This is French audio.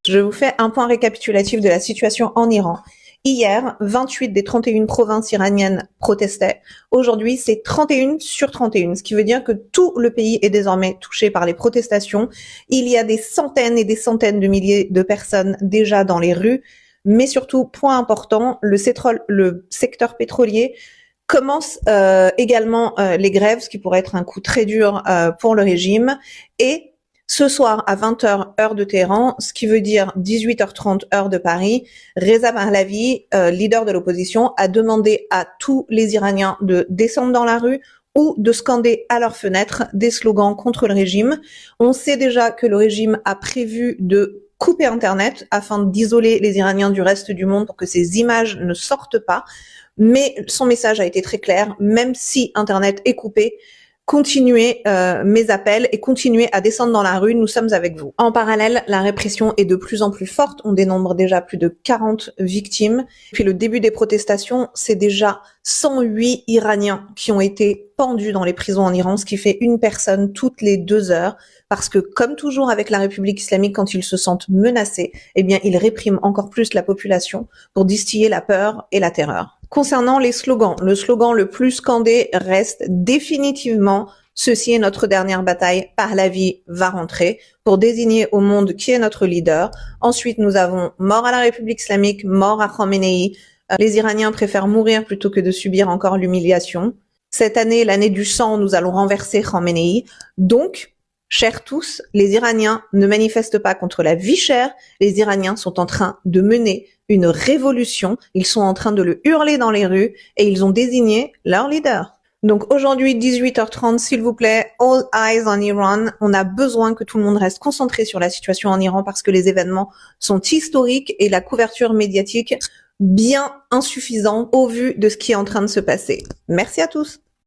Je vous fais un point récapitulatif de la situation en Iran. Hier, 28 des 31 provinces iraniennes protestaient. Aujourd'hui, c'est 31 sur 31, ce qui veut dire que tout le pays est désormais touché par les protestations. Il y a des centaines et des centaines de milliers de personnes déjà dans les rues. Mais surtout, point important, le secteur pétrolier commence également les grèves, ce qui pourrait être un coup très dur pour le régime. Et ce soir à 20h heure de Téhéran, ce qui veut dire 18h30 heure de Paris, Reza Pahlavi, leader de l'opposition, a demandé à tous les Iraniens de descendre dans la rue ou de scander à leurs fenêtres des slogans contre le régime. On sait déjà que le régime a prévu de couper Internet afin d'isoler les Iraniens du reste du monde pour que ces images ne sortent pas. Mais son message a été très clair, même si Internet est coupé, continuez mes appels et continuez à descendre dans la rue, nous sommes avec vous. En parallèle, la répression est de plus en plus forte, on dénombre déjà plus de 40 victimes. Depuis le début des protestations, c'est déjà 108 Iraniens qui ont été pendus dans les prisons en Iran, ce qui fait une personne toutes les 2 heures, parce que comme toujours avec la République islamique, quand ils se sentent menacés, eh bien ils répriment encore plus la population pour distiller la peur et la terreur. Concernant les slogans, le slogan le plus scandé reste définitivement « Ceci est notre dernière bataille, Pahlavi va rentrer » pour désigner au monde qui est notre leader. Ensuite, nous avons « Mort à la République islamique, mort à Khamenei ». Les Iraniens préfèrent mourir plutôt que de subir encore l'humiliation. Cette année, l'année du sang, nous allons renverser Khamenei. Donc, chers tous, les Iraniens ne manifestent pas contre la vie chère, les Iraniens sont en train de mener une révolution, ils sont en train de le hurler dans les rues et ils ont désigné leur leader. Donc aujourd'hui, 18h30, s'il vous plaît, all eyes on Iran. On a besoin que tout le monde reste concentré sur la situation en Iran parce que les événements sont historiques et la couverture médiatique bien insuffisante au vu de ce qui est en train de se passer. Merci à tous.